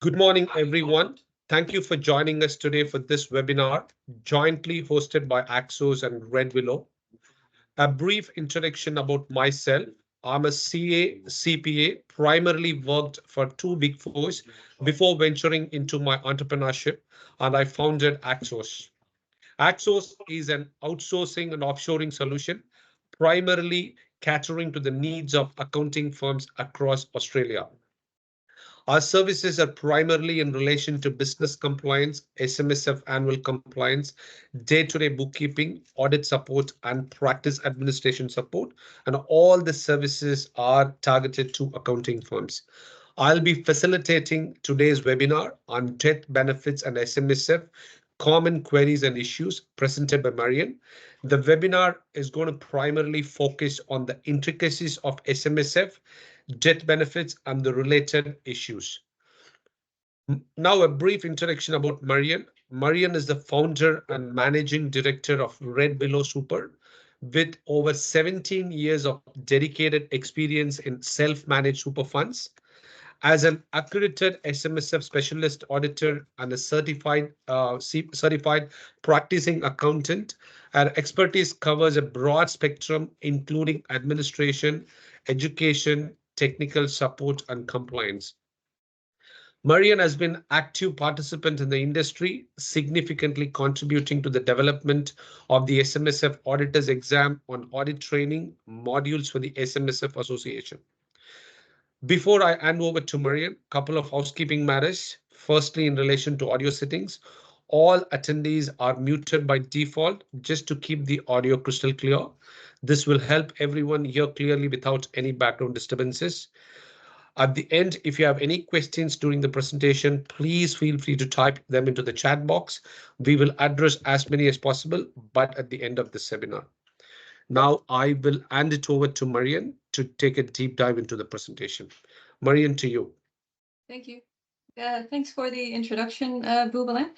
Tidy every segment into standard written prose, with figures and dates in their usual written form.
Good morning, everyone. Thank you for joining us today for this webinar, jointly hosted by AccSource and RedWillow. A brief introduction about myself. I'm a CA, CPA, primarily worked for two Big Fours before venturing into my entrepreneurship, and I founded AccSource. AccSource is an outsourcing and offshoring solution, primarily catering to the needs of accounting firms across Australia. Our services are primarily in relation to business compliance, SMSF annual compliance, day-to-day bookkeeping, audit support, and practice administration support. And all the services are targeted to accounting firms. I'll be facilitating today's webinar on death benefits and SMSF, common queries and issues presented by Marjon. The webinar is going to primarily focus on the intricacies of SMSF, death benefits, and the related issues. Now, a brief introduction about Marjon. Marjon is the founder and managing director of RedWillow Super, with over 17 years of dedicated experience in self-managed super funds. As an accredited SMSF specialist auditor and a certified practicing accountant, our expertise covers a broad spectrum, including administration, education, technical support, and compliance. Marjon has been an active participant in the industry, significantly contributing to the development of the SMSF Auditors Exam on audit training modules for the SMSF Association. Before I hand over to Marjon, a couple of housekeeping matters. Firstly, in relation to audio settings, all attendees are muted by default just to keep the audio crystal clear. This will help everyone hear clearly without any background disturbances. At the end, if you have any questions during the presentation, please feel free to type them into the chat box. We will address as many as possible, but at the end of the seminar. Now I will hand it over to Marjon to take a deep dive into the presentation. Marjon, to you. Thank you. Thanks for the introduction, Boobalan.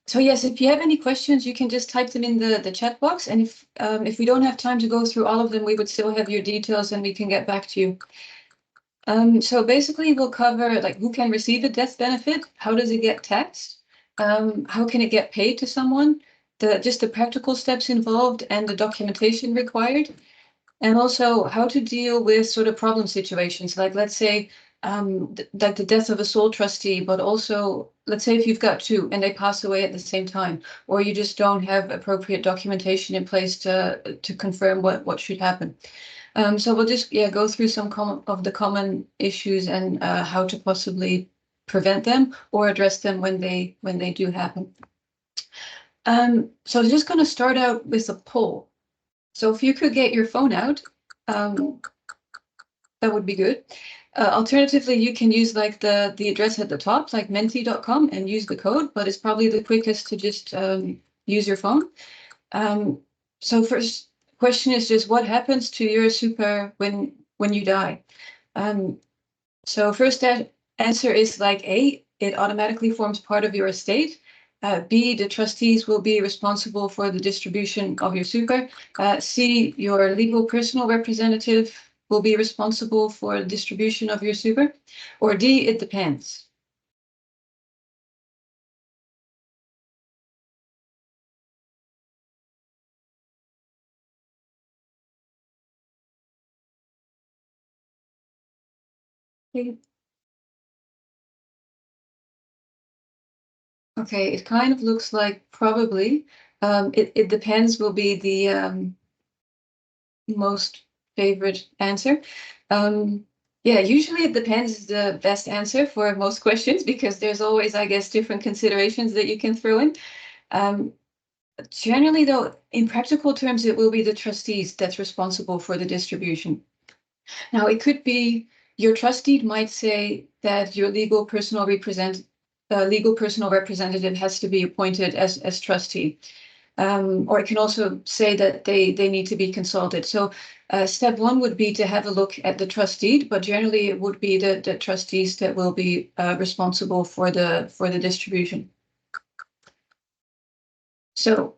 So yes, if you have any questions, you can just type them in the chat box. And if we don't have time to go through all of them, we would still have your details and we can get back to you. So basically, we'll cover like who can receive a death benefit, how does it get taxed, how can it get paid to someone, just the practical steps involved and the documentation required, and also how to deal with sort of problem situations, like let's say like the death of a sole trustee, but also let's say if you've got two and they pass away at the same time, or you just don't have appropriate documentation in place to confirm what should happen. So we'll just go through some of the common issues and how to possibly prevent them or address them when they do happen. So I'm just going to start out with a poll. So if you could get your phone out, that would be good. Alternatively, you can use like the address at the top, like menti.com, and use the code, but it's probably the quickest to just use your phone. So first question is just what happens to your super when you die? So first answer is like A, it automatically forms part of your estate. B, the trustees will be responsible for the distribution of your super. C, your legal personal representative will be responsible for the distribution of your super. Or D, it depends. Okay, it kind of looks like probably it depends will be the most favorite answer. Yeah, usually it depends is the best answer for most questions because there's always, I guess, different considerations that you can throw in. Generally, though, in practical terms, it will be the trustees that's responsible for the distribution. Now, it could be your trustee might say that your legal personal representative has to be appointed as trustee. Or it can also say that they need to be consulted. So step one would be to have a look at the trustee, but generally it would be the trustees that will be responsible for the distribution. So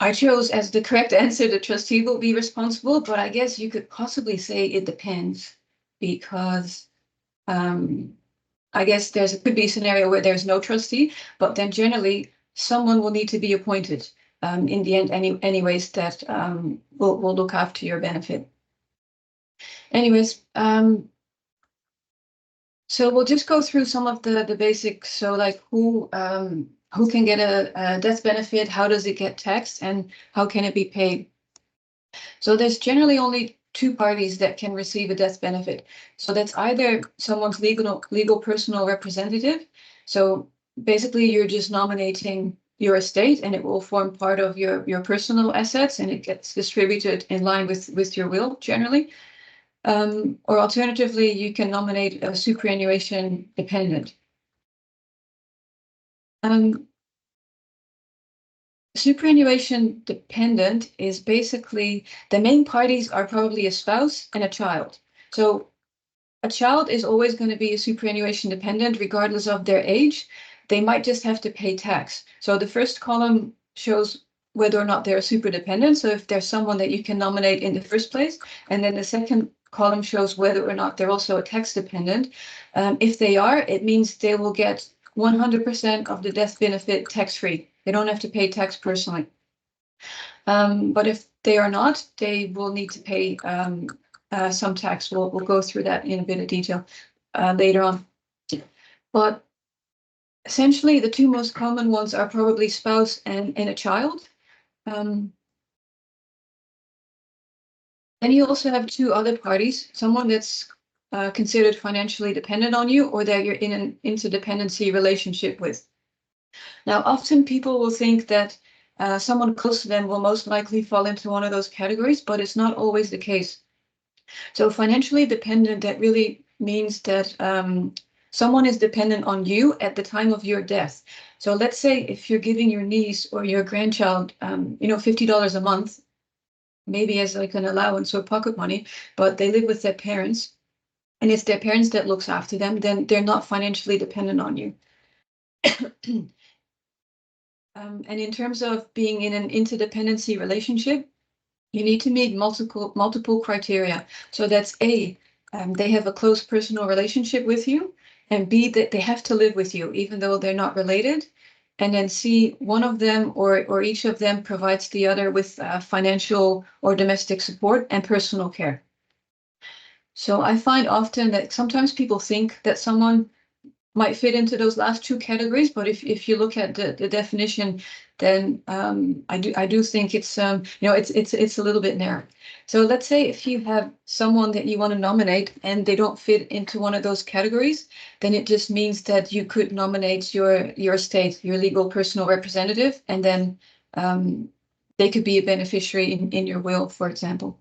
I chose as the correct answer the trustee will be responsible, but I guess you could possibly say it depends because I guess could be a scenario where there's no trustee, but then generally someone will need to be appointed in the end anyways that will look after your benefit. Anyways, so we'll just go through some of the basics. So like who can get a death benefit, how does it get taxed, and how can it be paid? So there's generally only two parties that can receive a death benefit. So that's either someone's legal personal representative. So basically you're just nominating your estate and it will form part of your personal assets and it gets distributed in line with your will generally. Or alternatively, you can nominate a superannuation dependent. Superannuation dependent is basically the main parties are probably a spouse and a child. So a child is always going to be a superannuation dependent regardless of their age. They might just have to pay tax. So the first column shows whether or not they're a super dependent. So if there's someone that you can nominate in the first place, and then the second column shows whether or not they're also a tax dependent. If they are, it means they will get 100% of the death benefit tax-free. They don't have to pay tax personally. But if they are not, they will need to pay some tax. We'll go through that in a bit of detail later on. But essentially, the two most common ones are probably spouse and a child. Then you also have two other parties, someone that's considered financially dependent on you or that you're in an interdependency relationship with. Now, often people will think that someone close to them will most likely fall into one of those categories, but it's not always the case. So financially dependent, that really means that someone is dependent on you at the time of your death. So let's say if you're giving your niece or your grandchild, $50 a month, maybe as like an allowance or pocket money, but they live with their parents, and it's their parents that looks after them, then they're not financially dependent on you. And in terms of being in an interdependency relationship, you need to meet multiple criteria. So that's A, they have a close personal relationship with you, and B, that they have to live with you, even though they're not related. And then C, one of them or each of them provides the other with financial or domestic support and personal care. So I find often that sometimes people think that someone might fit into those last two categories, but if you look at the definition, then I do think it's it's a little bit narrow. So let's say if you have someone that you want to nominate and they don't fit into one of those categories, then it just means that you could nominate your estate, your legal personal representative, and then they could be a beneficiary in your will, for example.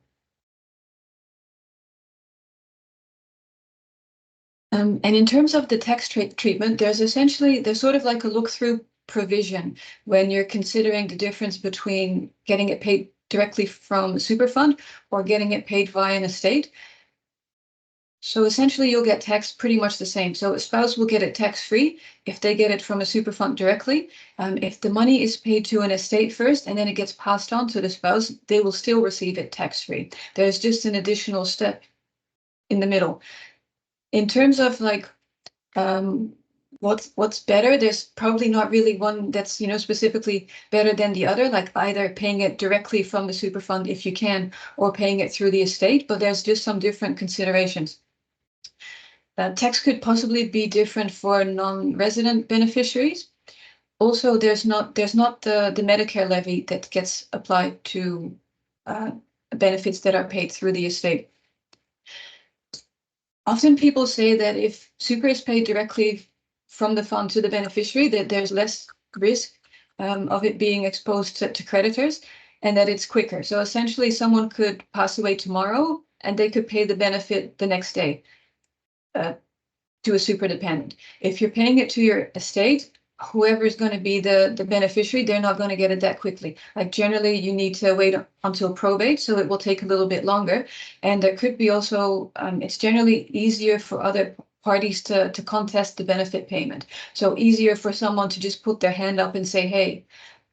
And in terms of the tax treatment, there's sort of like a look-through provision when you're considering the difference between getting it paid directly from a super fund or getting it paid via an estate. So essentially you'll get taxed pretty much the same. So a spouse will get it tax-free if they get it from a super fund directly. If the money is paid to an estate first and then it gets passed on to the spouse, they will still receive it tax-free. There's just an additional step in the middle. In terms of like what's better, there's probably not really one that's specifically better than the other, like either paying it directly from the super fund if you can, or paying it through the estate, but there's just some different considerations. Tax could possibly be different for non-resident beneficiaries. Also, there's not the Medicare levy that gets applied to benefits that are paid through the estate. Often people say that if super is paid directly from the fund to the beneficiary, that there's less risk of it being exposed to creditors and that it's quicker. So essentially someone could pass away tomorrow and they could pay the benefit the next day to a super dependent. If you're paying it to your estate, whoever is going to be the beneficiary, they're not going to get it that quickly. Like generally you need to wait until probate, so it will take a little bit longer. And there could be also, it's generally easier for other parties to contest the benefit payment. So easier for someone to just put their hand up and say, hey,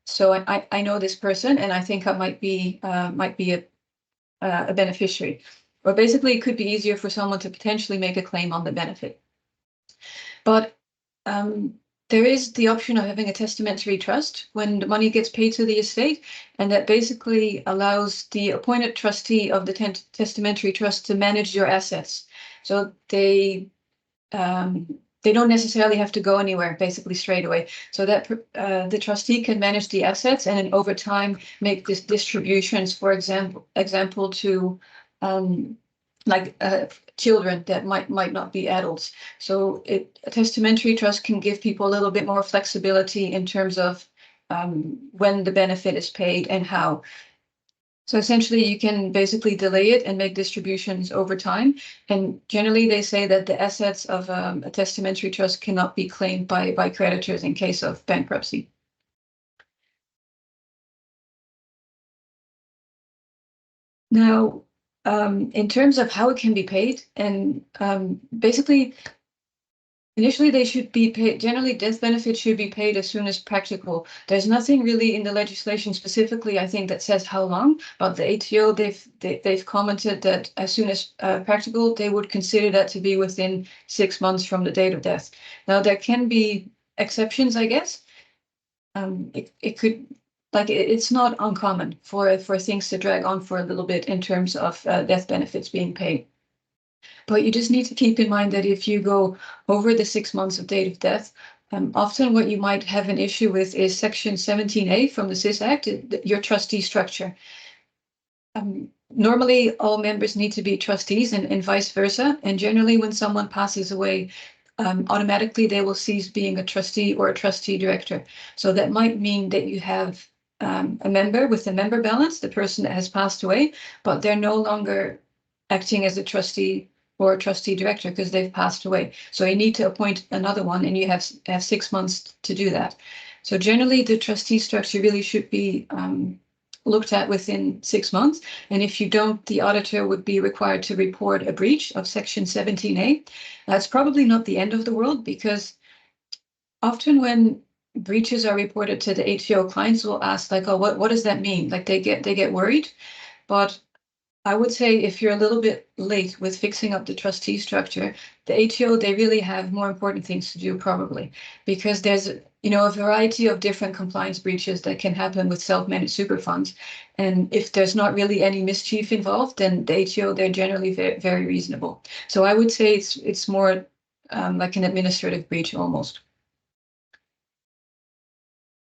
so I know this person and I think I might be a beneficiary. Or basically it could be easier for someone to potentially make a claim on the benefit. But there is the option of having a testamentary trust when the money gets paid to the estate, and that basically allows the appointed trustee of the testamentary trust to manage your assets. So they don't necessarily have to go anywhere basically straight away. So that the trustee can manage the assets and then over time make this distributions, for example to children that might not be adults. So a testamentary trust can give people a little bit more flexibility in terms of when the benefit is paid and how. So essentially, you can basically delay it and make distributions over time. And generally, they say that the assets of a testamentary trust cannot be claimed by creditors in case of bankruptcy. Now, in terms of how it can be paid, and basically, initially they should be paid, generally death benefits should be paid as soon as practical. There's nothing really in the legislation specifically, I think, that says how long, but the ATO, they've commented that as soon as practical, they would consider that to be within 6 months from the date of death. Now, there can be exceptions, I guess. It could, like, it's not uncommon for things to drag on for a little bit in terms of death benefits being paid. But you just need to keep in mind that if you go over the 6 months of date of death, often what you might have an issue with is Section 17A from the SIS Act, your trustee structure. Normally, all members need to be trustees and vice versa. And generally, when someone passes away, automatically they will cease being a trustee or a trustee director. So that might mean that you have a member with a member balance, the person that has passed away, but they're no longer acting as a trustee or a trustee director because they've passed away. So you need to appoint another one, and you have 6 months to do that. So generally, the trustee structure really should be looked at within 6 months. And if you don't, the auditor would be required to report a breach of Section 17A. That's probably not the end of the world, because often when breaches are reported to the ATO, clients will ask, like, oh, what does that mean? Like, they get worried. But I would say if you're a little bit late with fixing up the trustee structure, the ATO, they really have more important things to do probably, because there's a variety of different compliance breaches that can happen with self-managed super funds. And if there's not really any mischief involved, then the ATO, they're generally very, very reasonable. So I would say it's more like an administrative breach almost.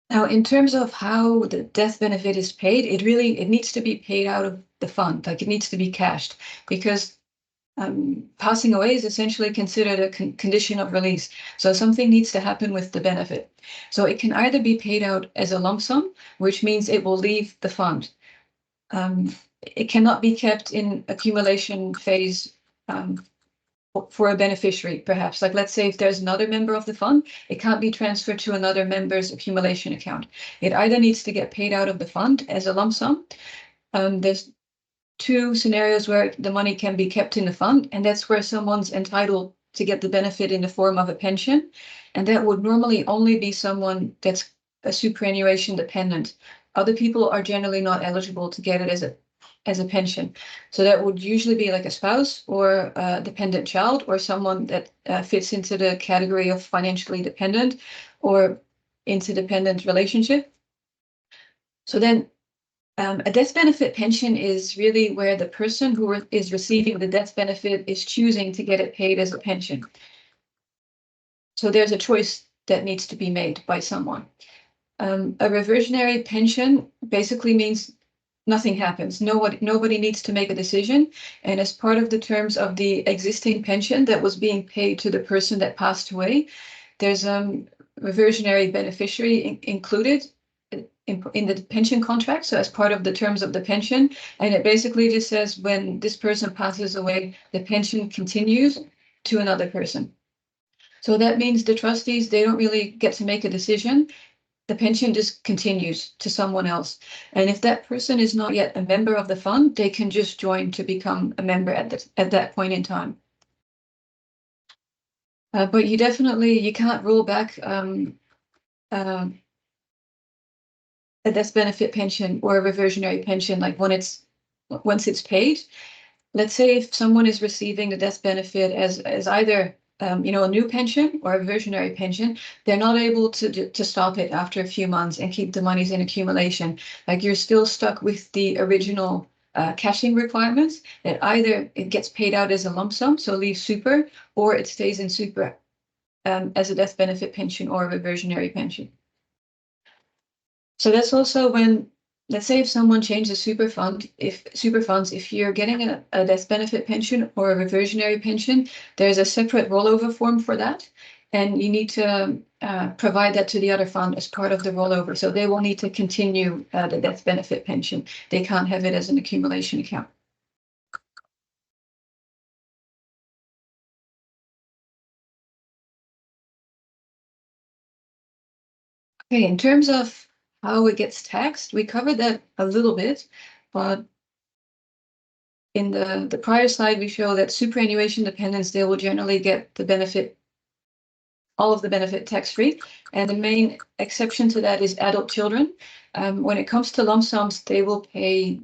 Now, in terms of how the death benefit is paid, it needs to be paid out of the fund, like it needs to be cashed, because passing away is essentially considered a condition of release. So something needs to happen with the benefit. So it can either be paid out as a lump sum, which means it will leave the fund. It cannot be kept in accumulation phase for a beneficiary, perhaps. Like, let's say if there's another member of the fund, it can't be transferred to another member's accumulation account. It either needs to get paid out of the fund as a lump sum. There's 2 scenarios where the money can be kept in the fund, and that's where someone's entitled to get the benefit in the form of a pension. And that would normally only be someone that's a superannuation dependent. Other people are generally not eligible to get it as a pension. So that would usually be like a spouse or a dependent child, or someone that fits into the category of financially dependent or interdependent relationship. So then a death benefit pension is really where the person who is receiving the death benefit is choosing to get it paid as a pension. So there's a choice that needs to be made by someone. A reversionary pension basically means nothing happens. Nobody needs to make a decision. And as part of the terms of the existing pension that was being paid to the person that passed away, there's a reversionary beneficiary included in the pension contract. So as part of the terms of the pension, and it basically just says when this person passes away, the pension continues to another person. So that means the trustees, they don't really get to make a decision. The pension just continues to someone else. And if that person is not yet a member of the fund, they can just join to become a member at that point in time. But you can't roll back a death benefit pension or a reversionary pension, like once it's paid. Let's say if someone is receiving the death benefit as either a new pension or a reversionary pension, they're not able to stop it after a few months and keep the monies in accumulation. Like you're still stuck with the original cashing requirements that either it gets paid out as a lump sum, so leave super, or it stays in super as a death benefit pension or a reversionary pension. So that's also when, let's say if someone changes super funds, if you're getting a death benefit pension or a reversionary pension, there's a separate rollover form for that. And you need to provide that to the other fund as part of the rollover. So they will need to continue the death benefit pension. They can't have it as an accumulation account. Okay, in terms of how it gets taxed, we covered that a little bit, but in the prior slide, we show that superannuation dependents, they will generally get the benefit, all of the benefit tax-free. And the main exception to that is adult children. When it comes to lump sums, they will pay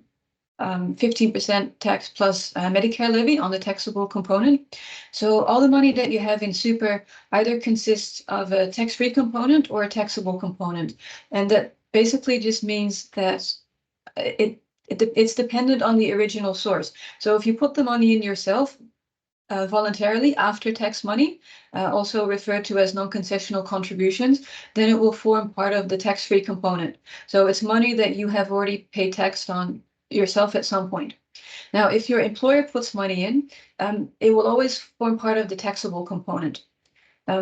15% tax plus Medicare levy on the taxable component. So all the money that you have in super either consists of a tax-free component or a taxable component. And that basically just means that it's dependent on the original source. So if you put the money in yourself voluntarily after tax money, also referred to as non-concessional contributions, then it will form part of the tax-free component. So it's money that you have already paid tax on yourself at some point. Now, if your employer puts money in, it will always form part of the taxable component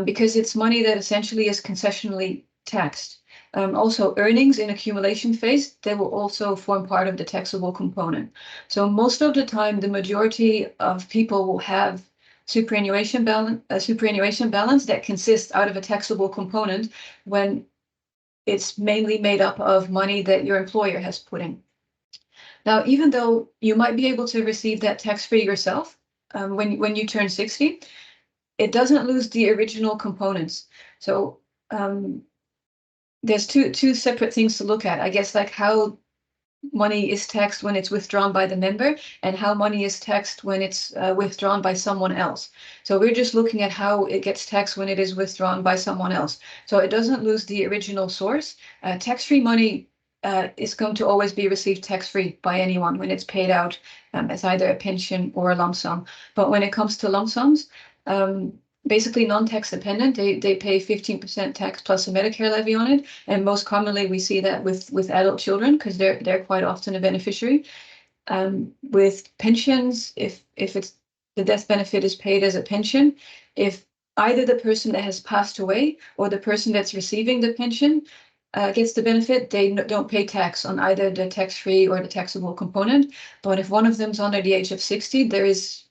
because it's money that essentially is concessionally taxed. Also, earnings in accumulation phase, they will also form part of the taxable component. So most of the time, the majority of people will have superannuation balance that consists out of a taxable component when it's mainly made up of money that your employer has put in. Now, even though you might be able to receive that tax-free yourself when you turn 60, it doesn't lose the original components. So there's two separate things to look at, I guess, like how money is taxed when it's withdrawn by the member and how money is taxed when it's withdrawn by someone else. So we're just looking at how it gets taxed when it is withdrawn by someone else. So it doesn't lose the original source. Tax-free money is going to always be received tax-free by anyone when it's paid out as either a pension or a lump sum. But when it comes to lump sums, basically non-tax dependent, they pay 15% tax plus a Medicare levy on it. And most commonly we see that with adult children because they're quite often a beneficiary. With pensions, if it's the death benefit is paid as a pension, if either the person that has passed away or the person that's receiving the pension gets the benefit, they don't pay tax on either the tax-free or the taxable component. But if one of them's under the age of 60, there is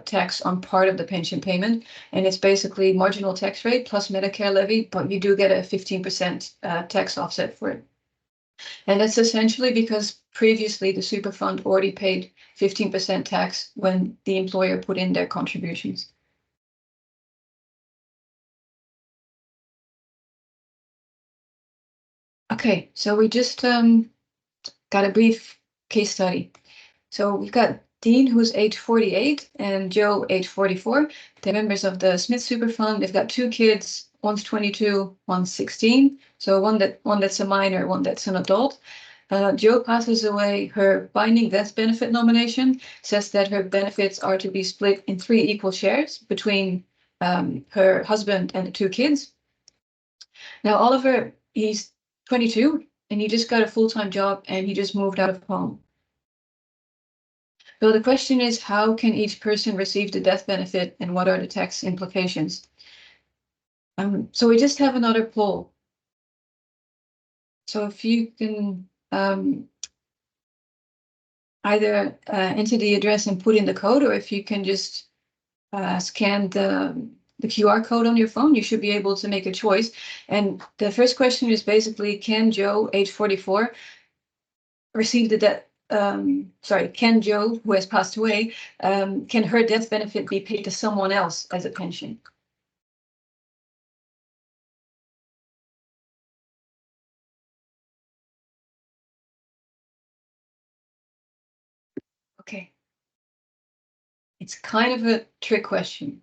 tax on part of the pension payment, and it's basically marginal tax rate plus Medicare levy, but you do get a 15% tax offset for it. And that's essentially because previously the super fund already paid 15% tax when the employer put in their contributions. Okay, so we just got a brief case study. So we've got Dean, who's age 48, and Joe, age 44. They're members of the Smith Super Fund. They've got two kids, one's 22, one's 16. So one that's a minor, one that's an adult. Joe passes away. Her binding death benefit nomination says that her benefits are to be split in 3 equal shares between her husband and the 2 kids. Now, Oliver, he's 22, and he just got a full-time job, and he just moved out of home. So the question is, how can each person receive the death benefit and what are the tax implications? So we just have another poll. So if you can either enter the address and put in the code, or if you can just scan the QR code on your phone, you should be able to make a choice. And the first question is basically, can Joe, age 44, receive the death? Can Joe, who has passed away, can her death benefit be paid to someone else as a pension? Okay. It's kind of a trick question.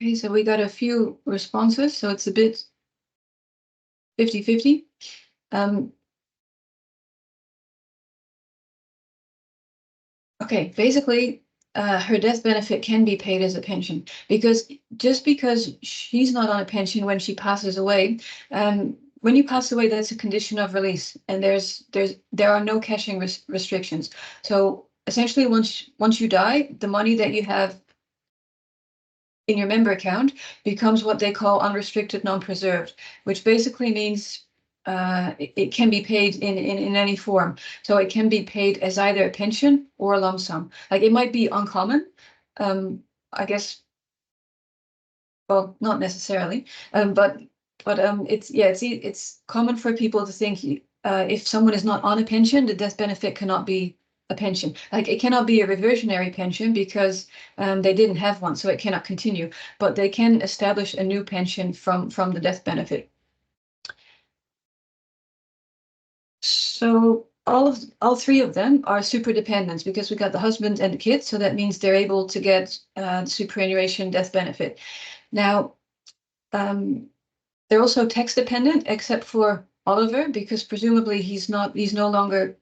Okay, so we got a few responses, so it's a bit 50-50. Okay, basically, her death benefit can be paid as a pension because just because she's not on a pension when she passes away, when you pass away, that's a condition of release, and there are no cashing restrictions. So essentially, once you die, the money that you have in your member account becomes what they call unrestricted non-preserved, which basically means it can be paid in any form. So it can be paid as either a pension or a lump sum. Like it might be uncommon, I guess. Well, not necessarily, but it's common for people to think if someone is not on a pension, the death benefit cannot be a pension. Like it cannot be a reversionary pension because they didn't have one, so it cannot continue. But they can establish a new pension from the death benefit. So all three of them are super dependents because we got the husband and the kids, so that means they're able to get the superannuation death benefit. Now, they're also tax dependent, except for Oliver, because presumably he's no longer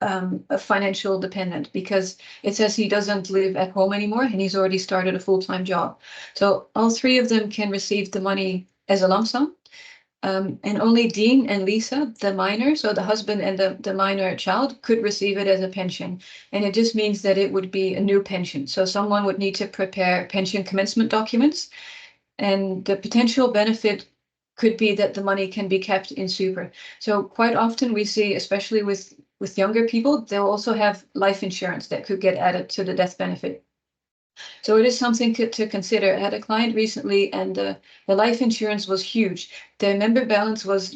a financial dependent because it says he doesn't live at home anymore and he's already started a full-time job. So all three of them can receive the money as a lump sum. And only Dean and Lisa, the minor, so the husband and the minor child, could receive it as a pension. And it just means that it would be a new pension. So someone would need to prepare pension commencement documents. And the potential benefit could be that the money can be kept in super. So quite often we see, especially with younger people, they'll also have life insurance that could get added to the death benefit. So it is something to consider. I had a client recently and the life insurance was huge. Their member balance was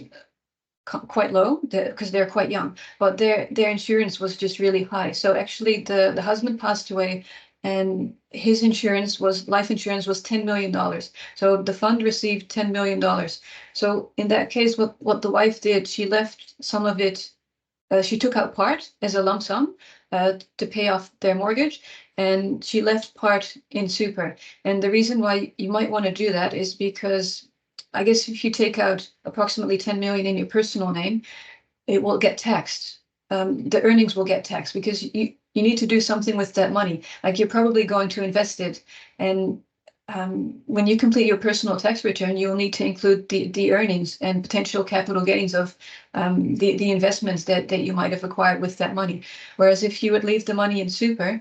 quite low because they're quite young, but their insurance was just really high. So actually the husband passed away and his life insurance was $10 million. So the fund received $10 million. So in that case, what the wife did, she left some of it, she took out part as a lump sum to pay off their mortgage, and she left part in super. And the reason why you might want to do that is because I guess if you take out approximately 10 million in your personal name, it will get taxed. The earnings will get taxed because you need to do something with that money. Like you're probably going to invest it. And when you complete your personal tax return, you'll need to include the earnings and potential capital gains of the investments that you might have acquired with that money. Whereas if you would leave the money in super,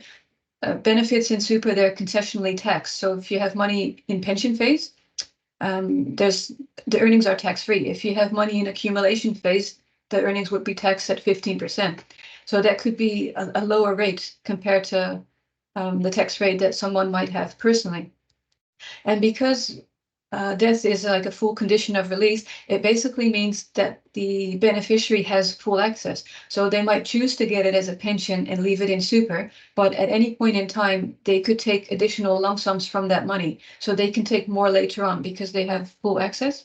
benefits in super, they're concessionally taxed. So if you have money in pension phase, the earnings are tax-free. If you have money in accumulation phase, the earnings would be taxed at 15%. So that could be a lower rate compared to the tax rate that someone might have personally. And because death is like a full condition of release, it basically means that the beneficiary has full access. So they might choose to get it as a pension and leave it in super, but at any point in time, they could take additional lump sums from that money. So they can take more later on because they have full access.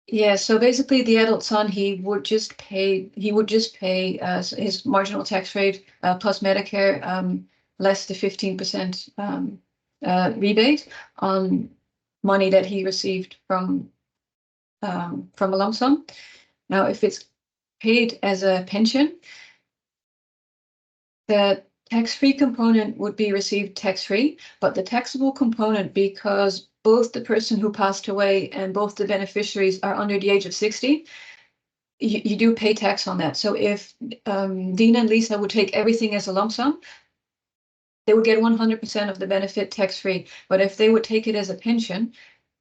Yeah, so basically the adult son, he would just pay his marginal tax rate plus Medicare less the 15% rebate on money that he received from a lump sum. Now, if it's paid as a pension, the tax-free component would be received tax-free, but the taxable component, because both the person who passed away and both the beneficiaries are under the age of 60, you do pay tax on that. So if Dean and Lisa would take everything as a lump sum, they would get 100% of the benefit tax-free. But if they would take it as a pension,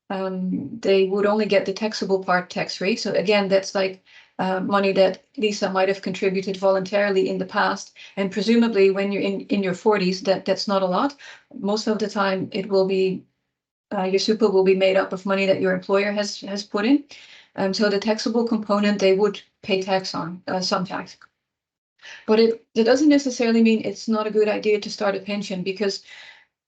they would only get the taxable part tax-free. So again, that's like money that Lisa might have contributed voluntarily in the past. And presumably when you're in your 40s, that's not a lot. Most of the time it will be, your super will be made up of money that your employer has put in. So the taxable component, they would pay tax on, some tax. But it doesn't necessarily mean it's not a good idea to start a pension because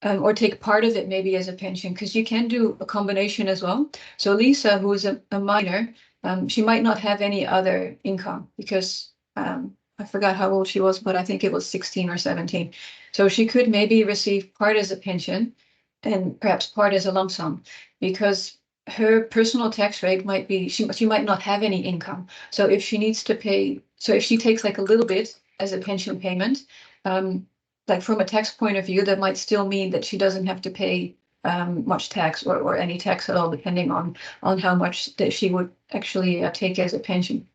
or take part of it maybe as a pension, because you can do a combination as well. So Lisa, who is a minor, she might not have any other income because I forgot how old she was, but I think it was 16 or 17. So she could maybe receive part as a pension and perhaps part as a lump sum, because her personal tax rate might be, she might not have any income. So if she needs to pay, so if she takes like a little bit as a pension payment, like from a tax point of view, that might still mean that she doesn't have to pay much tax or any tax at all, depending on how much that she would actually take as a pension.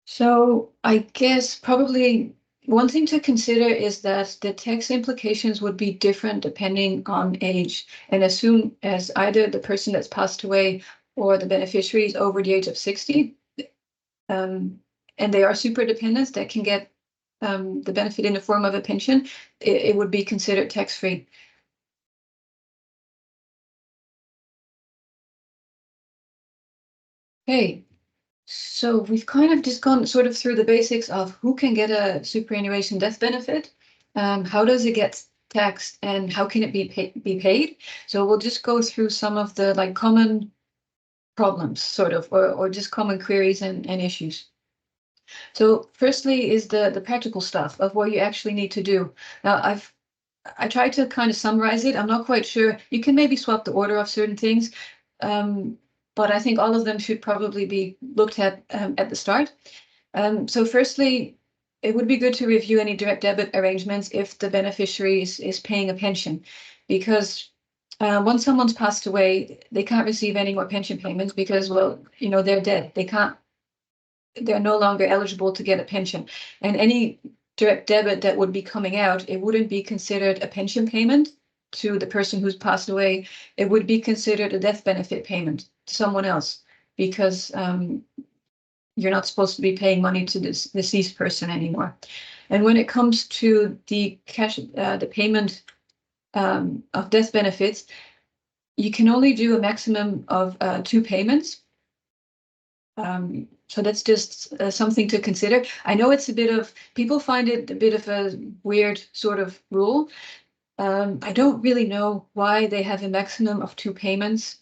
So I guess probably one thing to consider is that the tax implications would be different depending on age. And as soon as either the person that's passed away or the beneficiary is over the age of 60, and they are super dependents that can get the benefit in the form of a pension, it would be considered tax-free. Okay. So we've kind of just gone sort of through the basics of who can get a superannuation death benefit, how does it get taxed, and how can it be paid. So we'll just go through some of the like common problems, sort of, or just common queries and issues. So firstly is the practical stuff of what you actually need to do. Now I tried to kind of summarize it. I'm not quite sure. You can maybe swap the order of certain things. But I think all of them should probably be looked at the start. So firstly, it would be good to review any direct debit arrangements if the beneficiary is paying a pension, because once someone's passed away, they can't receive any more pension payments because, well, they're dead. They're no longer eligible to get a pension. And any direct debit that would be coming out, it wouldn't be considered a pension payment to the person who's passed away. It would be considered a death benefit payment to someone else, because you're not supposed to be paying money to this deceased person anymore. And when it comes to the cash, the payment of death benefits, you can only do a maximum of 2 payments. So that's just something to consider. I know it's people find it a bit of a weird sort of rule. I don't really know why they have a maximum of 2 payments.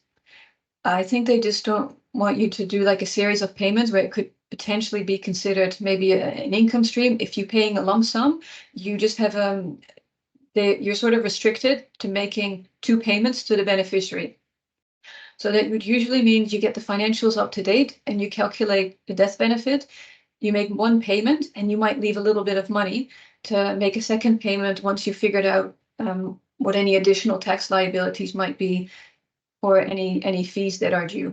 I think they just don't want you to do like a series of payments where it could potentially be considered maybe an income stream. If you're paying a lump sum, you just have you're sort of restricted to making 2 payments to the beneficiary. So that would usually mean you get the financials up to date and you calculate the death benefit. You make 1 payment and you might leave a little bit of money to make a second payment once you figured out what any additional tax liabilities might be or any fees that are due.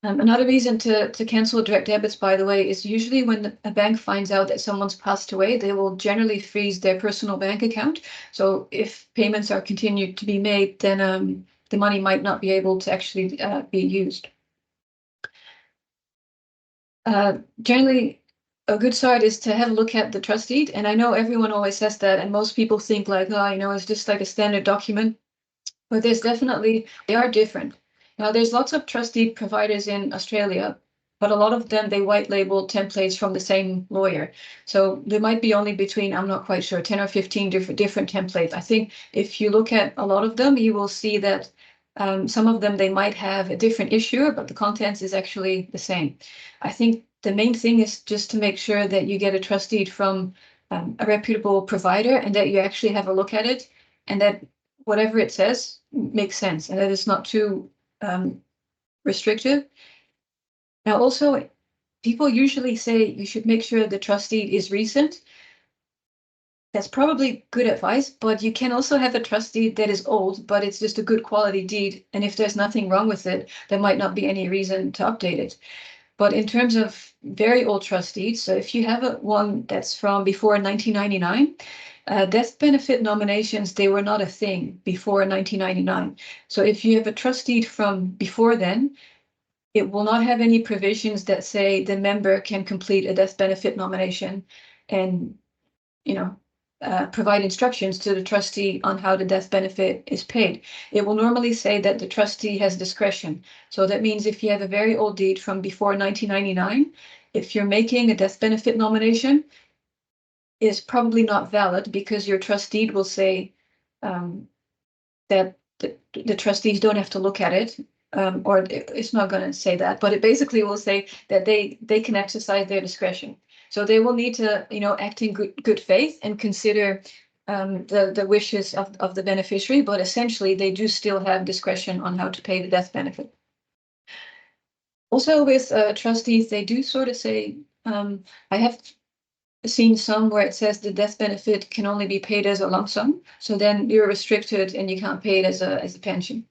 Another reason to cancel direct debits, by the way, is usually when a bank finds out that someone's passed away, they will generally freeze their personal bank account. So if payments are continued to be made, then the money might not be able to actually be used. Generally, a good start is to have a look at the trust deed. And I know everyone always says that, and most people think like, oh, it's just like a standard document. But they are different. Now, there's lots of trust deed providers in Australia, but a lot of them, they white label templates from the same lawyer. So there might be only between, I'm not quite sure, 10 or 15 different templates. I think if you look at a lot of them, you will see that some of them, they might have a different issuer, but the contents is actually the same. I think the main thing is just to make sure that you get a trust deed from a reputable provider and that you actually have a look at it and that whatever it says makes sense and that it's not too restrictive. Now, also, people usually say you should make sure the trust deed is recent. That's probably good advice, but you can also have a trust deed that is old, but it's just a good quality deed. And if there's nothing wrong with it, there might not be any reason to update it. But in terms of very old trust deeds, so if you have one that's from before 1999, death benefit nominations, they were not a thing before 1999. So if you have a trust deed from before then, it will not have any provisions that say the member can complete a death benefit nomination and, provide instructions to the trustee on how the death benefit is paid. It will normally say that the trustee has discretion. So that means if you have a very old deed from before 1999, if you're making a death benefit nomination, is probably not valid because your trustee will say that the trustees don't have to look at it or it's not going to say that, but it basically will say that they can exercise their discretion. So they will need to, act in good faith and consider the wishes of the beneficiary, but essentially they do still have discretion on how to pay the death benefit. Also with trustees, they do sort of say, I have seen some where it says the death benefit can only be paid as a lump sum. So then you're restricted and you can't pay it as a pension.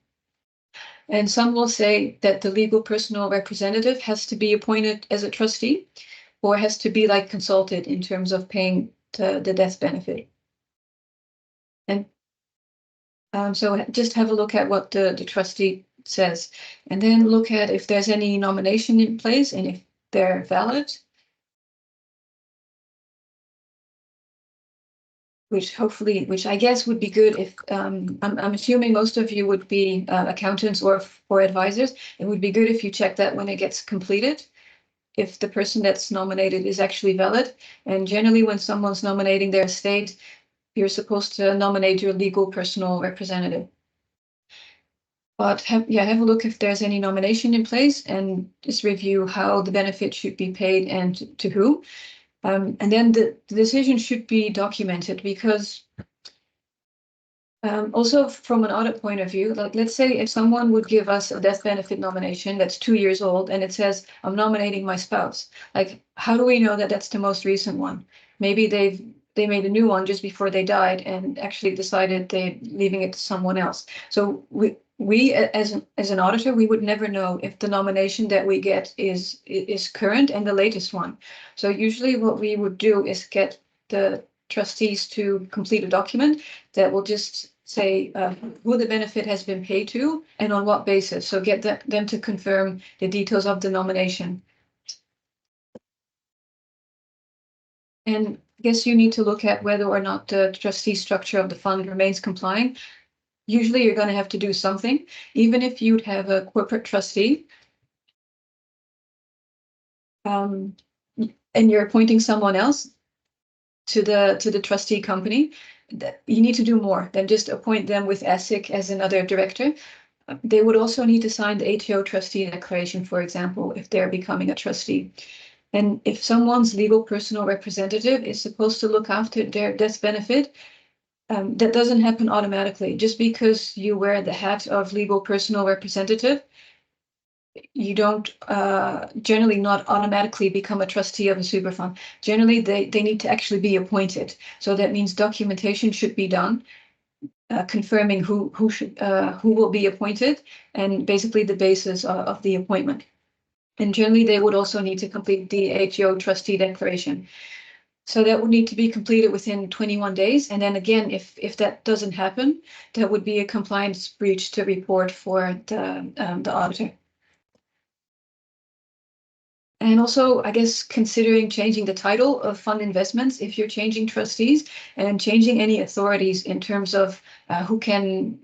And some will say that the legal personal representative has to be appointed as a trustee or has to be like consulted in terms of paying the death benefit. And so just have a look at what the trustee says, and then look at if there's any nomination in place and if they're valid. Which I guess would be good if, I'm assuming most of you would be accountants or advisors. It would be good if you check that when it gets completed, if the person that's nominated is actually valid. And generally when someone's nominating their estate, you're supposed to nominate your legal personal representative. But have a look if there's any nomination in place and just review how the benefit should be paid and to who. And then the decision should be documented, because also from an audit point of view, like let's say if someone would give us a death benefit nomination that's 2 years old and it says, I'm nominating my spouse, like how do we know that that's the most recent one? Maybe they made a new one just before they died and actually decided they're leaving it to someone else. So we as an auditor, we would never know if the nomination that we get is current and the latest one. So usually what we would do is get the trustees to complete a document that will just say who the benefit has been paid to and on what basis. So get them to confirm the details of the nomination. And I guess you need to look at whether or not the trustee structure of the fund remains compliant. Usually you're going to have to do something, even if you'd have a corporate trustee and you're appointing someone else to the trustee company, that you need to do more than just appoint them with ASIC as another director. They would also need to sign the ATO trustee declaration, for example, if they're becoming a trustee. And if someone's legal personal representative is supposed to look after their death benefit, that doesn't happen automatically. Just because you wear the hat of legal personal representative, you don't generally not automatically become a trustee of a super fund. Generally, they need to actually be appointed. So that means documentation should be done, confirming who will be appointed and basically the basis of the appointment. And generally, they would also need to complete the ATO trustee declaration. So that would need to be completed within 21 days. And then again, if that doesn't happen, that would be a compliance breach to report for the auditor. And also, I guess, considering changing the title of fund investments, if you're changing trustees and changing any authorities in terms of who can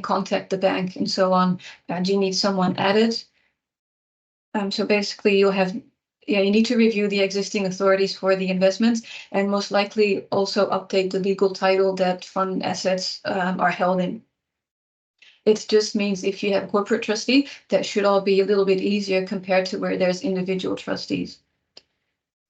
contact the bank and so on, do you need someone added? So basically you need to review the existing authorities for the investments and most likely also update the legal title that fund assets are held in. It just means if you have a corporate trustee, that should all be a little bit easier compared to where there's individual trustees.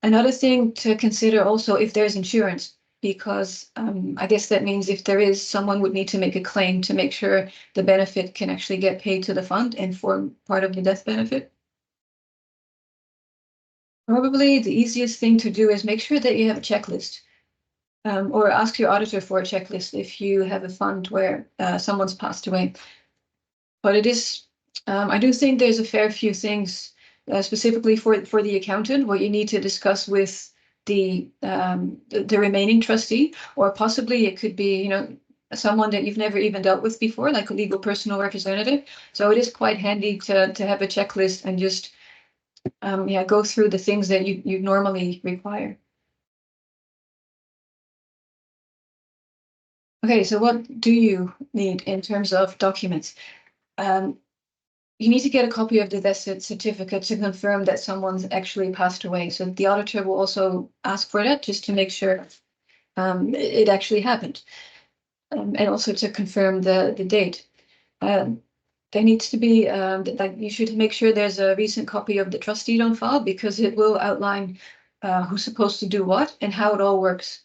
Another thing to consider also if there's insurance, because I guess that means if there is, someone would need to make a claim to make sure the benefit can actually get paid to the fund and form part of the death benefit. Probably the easiest thing to do is make sure that you have a checklist, or ask your auditor for a checklist if you have a fund where someone's passed away. But it is, I do think there's a fair few things specifically for the accountant what you need to discuss with the remaining trustee, or possibly it could be someone that you've never even dealt with before, like a legal personal representative. So it is quite handy to have a checklist and just go through the things that you normally require. Okay, so what do you need in terms of documents? You need to get a copy of the death certificate to confirm that someone's actually passed away. So the auditor will also ask for that just to make sure it actually happened, and also to confirm the date. there needs to be, like you should make sure there's a recent copy of the trustee on file, because it will outline who's supposed to do what and how it all works.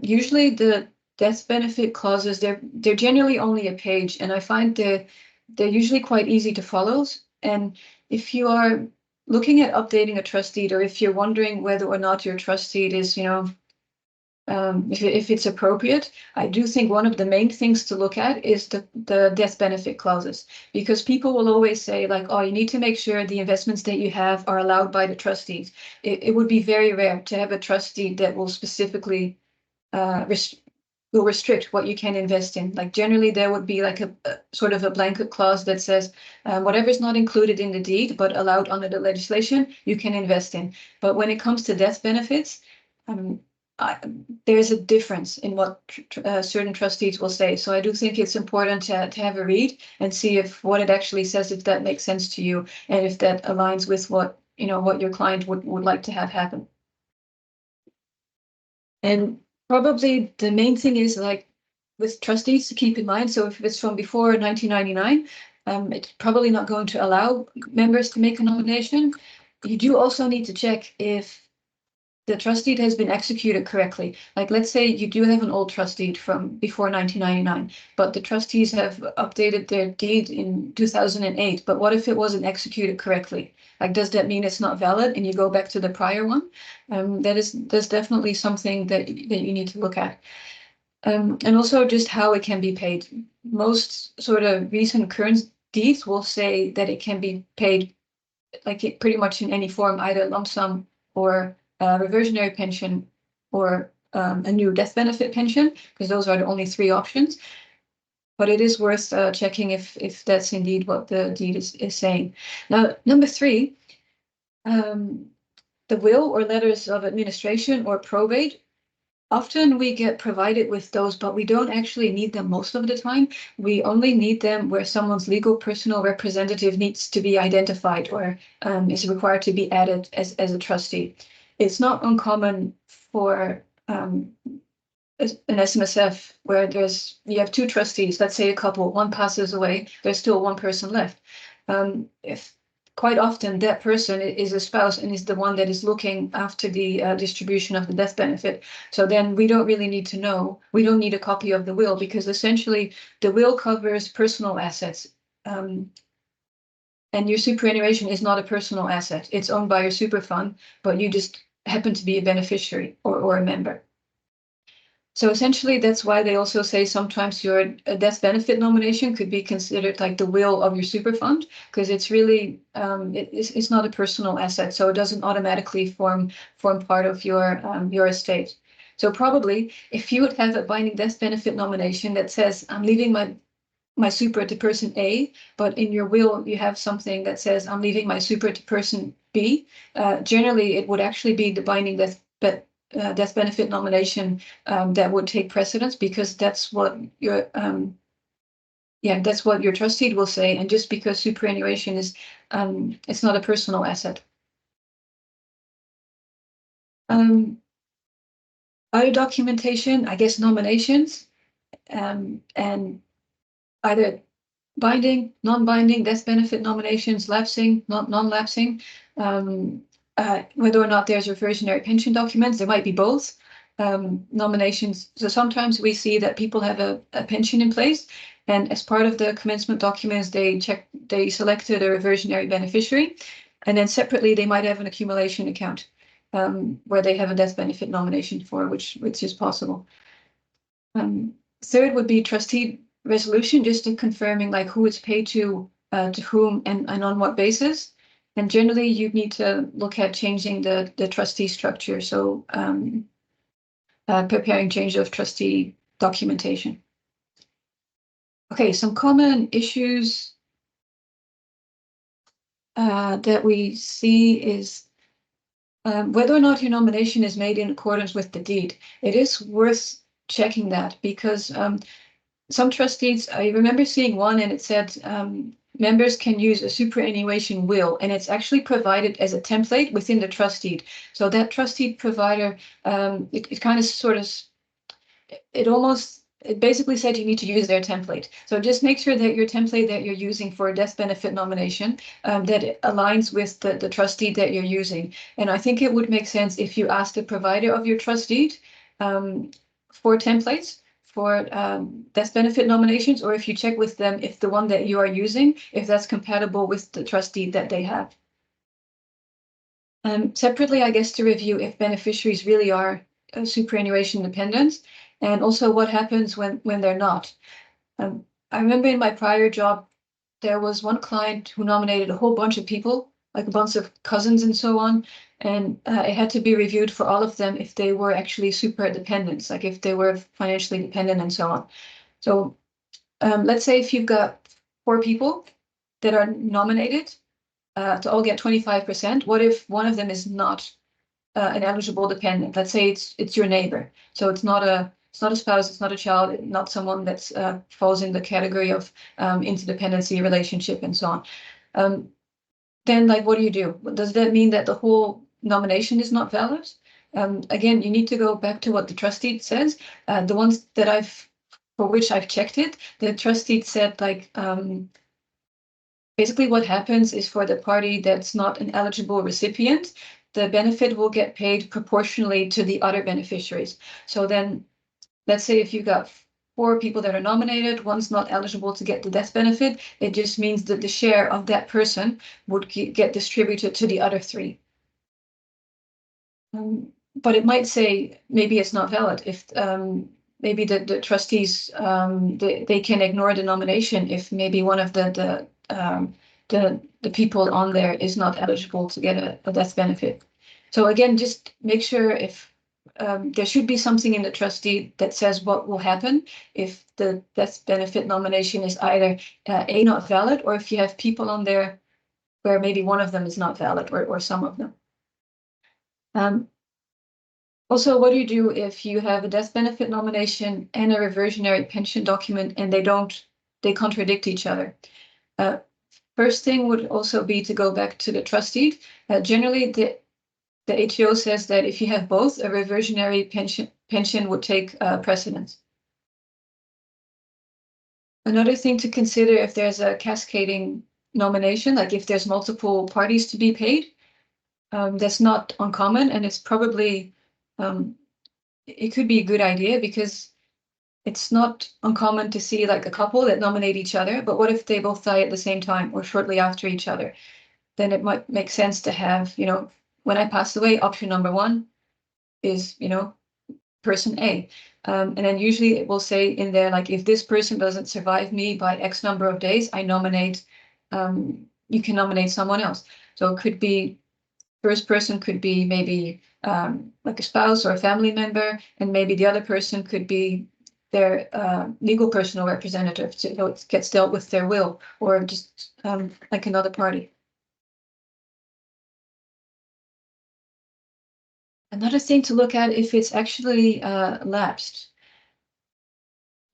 Usually the death benefit clauses, they're generally only a page, and I find they're usually quite easy to follow. And if you are looking at updating a trust deed, or if you're wondering whether or not your trust deed is, if it's appropriate, I do think one of the main things to look at is the death benefit clauses, because people will always say like, oh, you need to make sure the investments that you have are allowed by the trustees. It would be very rare to have a trustee that will specifically will restrict what you can invest in. Like generally there would be like a sort of a blanket clause that says whatever is not included in the deed but allowed under the legislation, you can invest in. But when it comes to death benefits, there's a difference in what certain trustees will say. So I do think it's important to have a read and see if what it actually says, if that makes sense to you, and if that aligns with what what your client would like to have happen. And probably the main thing is like with trustees to keep in mind. So if it's from before 1999, it's probably not going to allow members to make a nomination. You do also need to check if the trust deed has been executed correctly. Like let's say you do have an old trust deed from before 1999, but the trustees have updated their deed in 2008. But what if it wasn't executed correctly? Like, does that mean it's not valid and you go back to the prior one? That's definitely something that you need to look at. And also just how it can be paid. Most sort of recent current deeds will say that it can be paid like pretty much in any form, either lump sum or reversionary pension or a new death benefit pension, because those are the only three options. But it is worth checking if that's indeed what the deed is saying. Now, number 3, the will or letters of administration or probate. Often we get provided with those, but we don't actually need them most of the time. We only need them where someone's legal personal representative needs to be identified or is required to be added as a trustee. It's not uncommon for an SMSF where you have 2 trustees, let's say a couple, one passes away, there's still one person left. If quite often that person is a spouse and is the one that is looking after the distribution of the death benefit. So then we don't really need to know. We don't need a copy of the will, because essentially the will covers personal assets. And your superannuation is not a personal asset. It's owned by your super fund, but you just happen to be a beneficiary or a member. So essentially, that's why they also say sometimes your death benefit nomination could be considered like the will of your super fund, because it's really it's not a personal asset, so it doesn't automatically form part of your estate. So probably if you would have a binding death benefit nomination that says I'm leaving my super to person A, but in your will you have something that says I'm leaving my super to person B, generally it would actually be the binding death benefit nomination that would take precedence, because that's what your trustee will say. And just because superannuation is it's not a personal asset. Other documentation, I guess nominations, and either binding, non-binding death benefit nominations, lapsing, non-lapsing. Whether or not there's reversionary pension documents, there might be both. Nominations. So sometimes we see that people have a pension in place, and as part of the commencement documents, they selected a reversionary beneficiary, and then separately they might have an accumulation account where they have a death benefit nomination for, which is possible. Third would be trustee resolution, just in confirming like who it's paid to whom and on what basis. And generally, you need to look at changing the trustee structure. So preparing change of trustee documentation. Okay, some common issues that we see is whether or not your nomination is made in accordance with the deed. It is worth checking that, because some trustees, I remember seeing one and it said members can use a superannuation will, and it's actually provided as a template within the trust deed. So that trust deed provider, it kind of sort of, it almost it basically said you need to use their template. So just make sure that your template that you're using for a death benefit nomination, that it aligns with the trustee that you're using. And I think it would make sense if you ask the provider of your trust deed for templates for death benefit nominations, or if you check with them if the one that you are using, if that's compatible with the trust deed that they have. Separately, I guess, to review if beneficiaries really are superannuation dependent, and also what happens when they're not. I remember in my prior job, there was one client who nominated a whole bunch of people, like a bunch of cousins and so on, and it had to be reviewed for all of them if they were actually super dependents, like if they were financially dependent and so on. So let's say if you've got 4 people that are nominated to all get 25%, what if one of them is not an eligible dependent? Let's say it's your neighbor, so it's not a spouse, it's not a child, not someone that falls in the category of interdependency relationship and so on. Then, like, what do? Does that mean that the whole nomination is not valid? Again, you need to go back to what the trustee says. The ones that for which I've checked it, the trustee said, like, basically what happens is for the party that's not an eligible recipient, the benefit will get paid proportionally to the other beneficiaries. So then, let's say if you got 4 people that are nominated, one's not eligible to get the death benefit, it just means that the share of that person would get distributed to the other 3. But it might say maybe it's not valid if maybe the trustees they can ignore the nomination if maybe one of the people on there is not eligible to get a death benefit. So again, just make sure if there should be something in the trustee that says what will happen if the death benefit nomination is either A, not valid, or if you have people on there where maybe one of them is not valid, or some of them. Also, what do you do if you have a death benefit nomination and a reversionary pension document and they contradict each other? First thing would also be to go back to the trustee. Generally, the ATO says that if you have both, a reversionary pension would take precedence. Another thing to consider if there's a cascading nomination, like if there's multiple parties to be paid, that's not uncommon, and it's probably it could be a good idea because it's not uncommon to see like a couple that nominate each other, but what if they both die at the same time or shortly after each other? Then it might make sense to have, when I pass away, option number 1 is, person A. And then usually it will say in there, like, if this person doesn't survive me by X number of days, I nominate, you can nominate someone else. So it could be, first person could be maybe like a spouse or a family member, and maybe the other person could be their legal personal representative, so it gets dealt with their will, or just like another party. Another thing to look at if it's actually lapsed.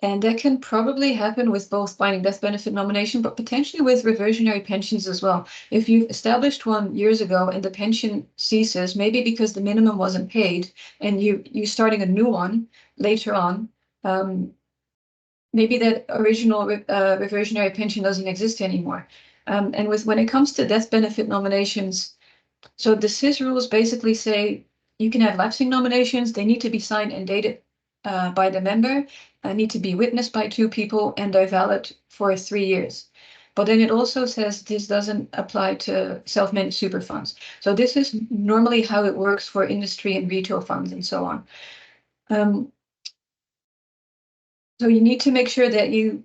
And that can probably happen with both binding death benefit nomination, but potentially with reversionary pensions as well. If you've established one years ago and the pension ceases, maybe because the minimum wasn't paid, and you're starting a new one later on, maybe that original reversionary pension doesn't exist anymore. And when it comes to death benefit nominations, so the SIS rules basically say you can have lapsing nominations. They need to be signed and dated by the member, need to be witnessed by 2 people, and they're valid for 3 years. But then it also says this doesn't apply to self-managed super funds. So this is normally how it works for industry and retail funds and so on. So you need to make sure that you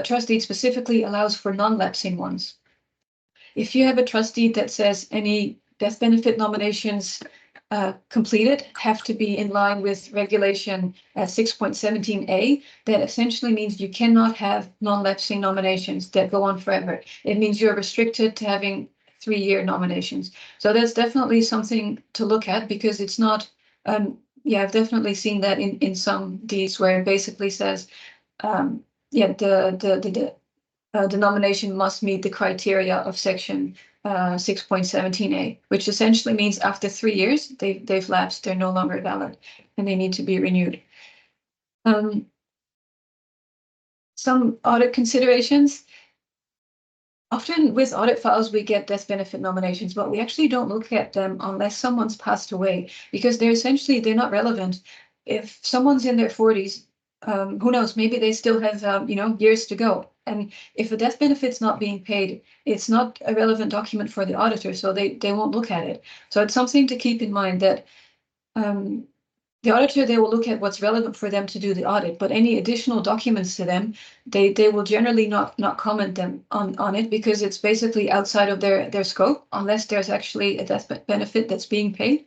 trust deed specifically allows for non-lapsing ones. If you have a trust deed that says any death benefit nominations completed have to be in line with regulation 6.17a, that essentially means you cannot have non-lapsing nominations that go on forever. It means you're restricted to having 3-year nominations. So that's definitely something to look at, because it's not, I've definitely seen that in some deeds where it basically says, the nomination must meet the criteria of section 6.17a, which essentially means after 3 years, they've lapsed, they're no longer valid, and they need to be renewed. Some audit considerations. Often with audit files, we get death benefit nominations, but we actually don't look at them unless someone's passed away, because they're not relevant. If someone's in their 40s, who knows, maybe they still have, years to go. And if a death benefit's not being paid, it's not a relevant document for the auditor, so they won't look at it. So it's something to keep in mind that the auditor, they will look at what's relevant for them to do the audit, but any additional documents to them, they will generally not comment them on it, because it's basically outside of their scope, unless there's actually a death benefit that's being paid.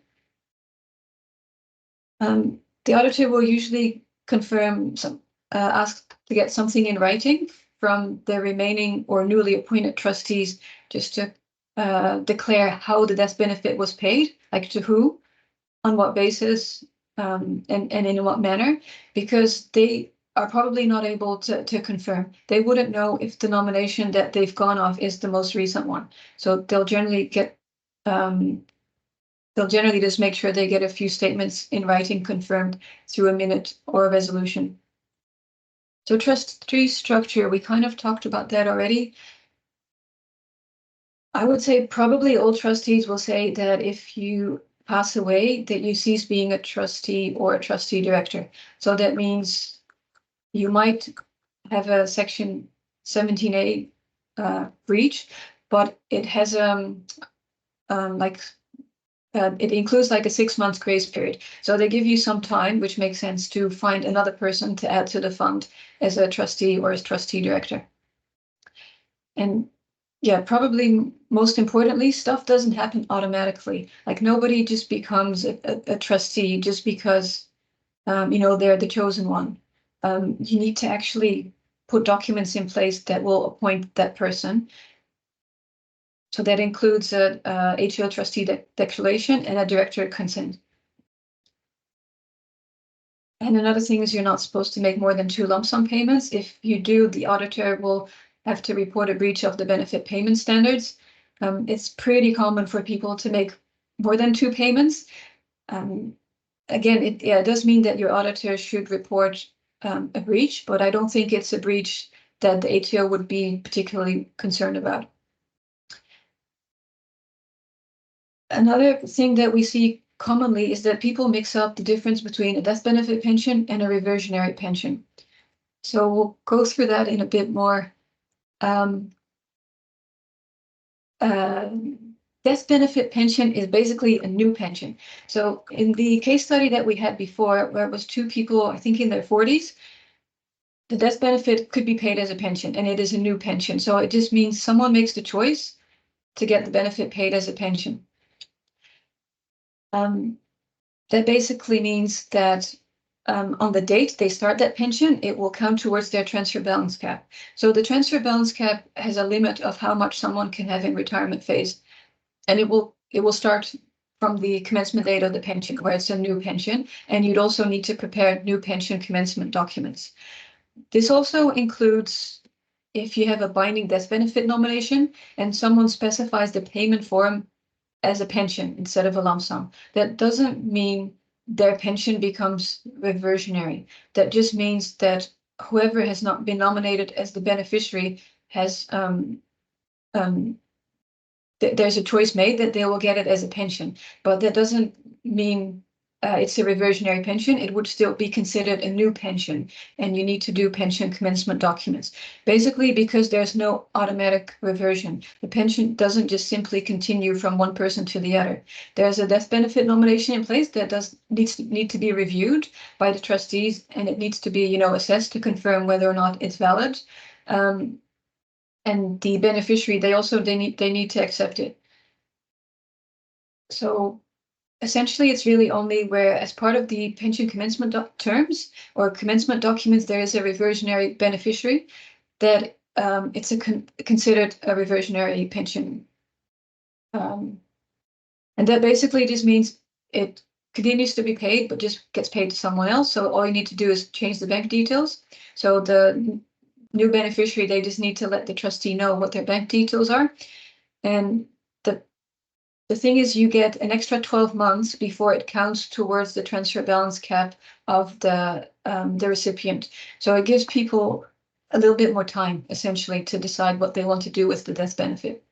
The auditor will usually confirm ask to get something in writing from the remaining or newly appointed trustees, just to declare how the death benefit was paid, like to who, on what basis, and in what manner, because they are probably not able to confirm. They wouldn't know if the nomination that they've gone off is the most recent one. So they'll generally just make sure they get a few statements in writing confirmed through a minute or a resolution. So trustee structure, we kind of talked about that already. I would say probably all trustees will say that if you pass away, that you cease being a trustee or a trustee director. So that means you might have a section 17A breach, but it has it includes like a 6-month grace period. So they give you some time, which makes sense, to find another person to add to the fund as a trustee or as trustee director. And yeah, probably most importantly, stuff doesn't happen automatically. Like nobody just becomes a trustee just because, they're the chosen one. You need to actually put documents in place that will appoint that person. So that includes a HO trustee declaration and a director consent. And another thing is you're not supposed to make more than 2 lump sum payments. If you do, the auditor will have to report a breach of the benefit payment standards. It's pretty common for people to make more than 2 payments. Again, it does mean that your auditor should report a breach, but I don't think it's a breach that the ATO would be particularly concerned about. Another thing that we see commonly is that people mix up the difference between a death benefit pension and a reversionary pension. So we'll go through that in a bit more. Death benefit pension is basically a new pension. So in the case study that we had before, where it was 2 people, I think in their 40s, the death benefit could be paid as a pension, and it is a new pension. So it just means someone makes the choice to get the benefit paid as a pension. That basically means that on the date they start that pension, it will count towards their transfer balance cap. So the transfer balance cap has a limit of how much someone can have in retirement phase. And it will start from the commencement date of the pension, where it's a new pension, and you'd also need to prepare new pension commencement documents. This also includes if you have a binding death benefit nomination and someone specifies the payment form as a pension instead of a lump sum. That doesn't mean their pension becomes reversionary. That just means that whoever has not been nominated as the beneficiary has there's a choice made that they will get it as a pension, but that doesn't mean it's a reversionary pension. It would still be considered a new pension, and you need to do pension commencement documents. Basically, because there's no automatic reversion. The pension doesn't just simply continue from one person to the other. There's a death benefit nomination in place that need to be reviewed by the trustees, and it needs to be, assessed to confirm whether or not it's valid. And the beneficiary, they need to accept it. So essentially, it's really only where, as part of the pension commencement terms or commencement documents, there is a reversionary beneficiary, that it's considered a reversionary pension. And that basically just means it continues to be paid, but just gets paid to someone else. So all you need to do is change the bank details. So the new beneficiary, they just need to let the trustee know what their bank details are. And the thing is, you get an extra 12 months before it counts towards the transfer balance cap of the recipient. So it gives people a little bit more time, essentially, to decide what they want to do with the death benefit.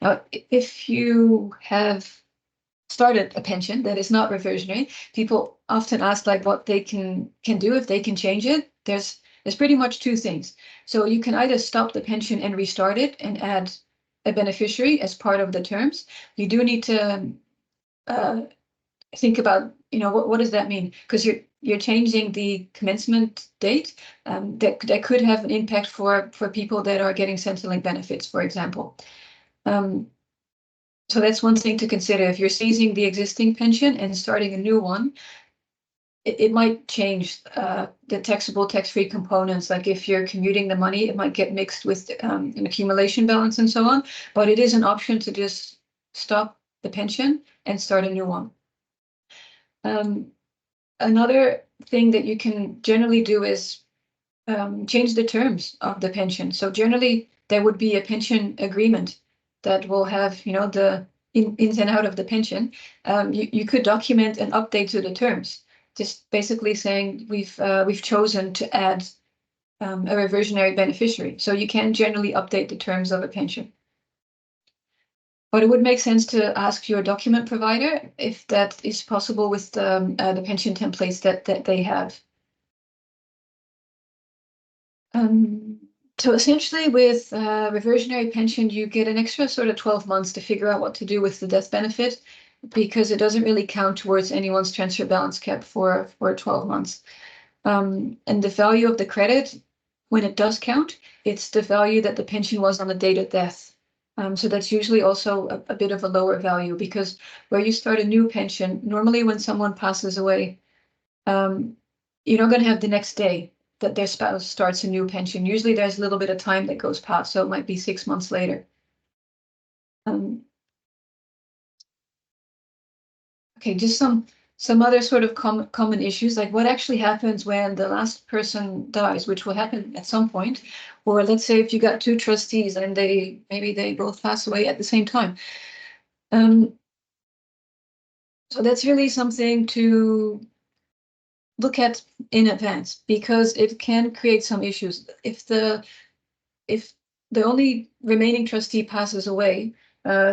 Now, if you have started a pension that is not reversionary, people often ask like what they can do if they can change it. There's pretty much two things. So you can either stop the pension and restart it and add a beneficiary as part of the terms. You do need to think about, what does that mean? Because you're changing the commencement date. That could have an impact for people that are getting Centrelink benefits, for example. So that's one thing to consider. If you're seizing the existing pension and starting a new one, it might change the taxable, tax-free components. Like if you're commuting the money, it might get mixed with an accumulation balance and so on. But it is an option to just stop the pension and start a new one. Another thing that you can generally do is change the terms of the pension. So generally, there would be a pension agreement that will have, the ins and out of the pension. You could document an update to the terms, just basically saying we've chosen to add a reversionary beneficiary. So you can generally update the terms of a pension. But it would make sense to ask your document provider if that is possible with the pension templates that they have. So essentially with reversionary pension, you get an extra sort of 12 months to figure out what to do with the death benefit, because it doesn't really count towards anyone's transfer balance cap for 12 months. And the value of the credit, when it does count, it's the value that the pension was on the date of death. So that's usually also a bit of a lower value, because where you start a new pension, normally when someone passes away, you're not going to have the next day that their spouse starts a new pension. Usually there's a little bit of time that goes past, so it might be 6 months later. Okay, just some other sort of common issues, like what actually happens when the last person dies, which will happen at some point. Or let's say if you got two trustees and maybe they both pass away at the same time. So that's really something to look at in advance, because it can create some issues. If the only remaining trustee passes away,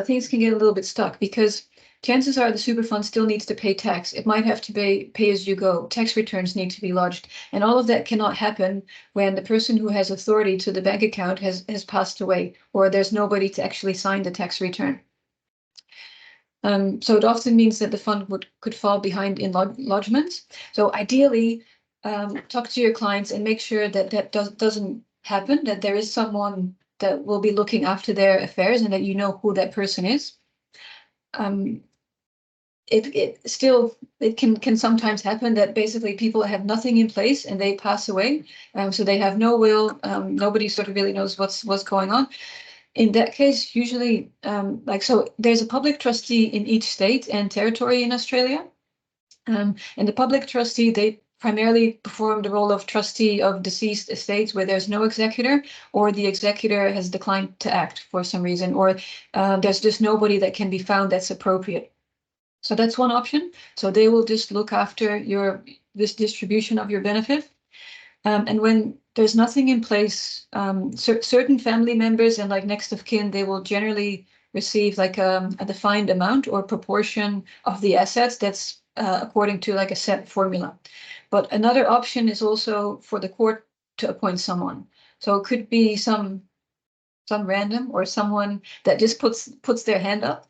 things can get a little bit stuck, because chances are the super fund still needs to pay tax. It might have to pay as you go. Tax returns need to be lodged. And all of that cannot happen when the person who has authority to the bank account has passed away, or there's nobody to actually sign the tax return. So it often means that the fund could fall behind in lodgements. So ideally, talk to your clients and make sure that doesn't happen, that there is someone that will be looking after their affairs and that you know who that person is. It can sometimes happen that basically people have nothing in place and they pass away. So they have no will, nobody sort of really knows what's going on. In that case, usually, so there's a public trustee in each state and territory in Australia. And the public trustee, they primarily perform the role of trustee of deceased estates where there's no executor, or the executor has declined to act for some reason, or there's just nobody that can be found that's appropriate. So that's one option. So they will just look after this distribution of your benefit. And when there's nothing in place, certain family members and like next of kin, they will generally receive like a defined amount or proportion of the assets that's according to like a set formula. But another option is also for the court to appoint someone. So it could be some random or someone that just puts their hand up.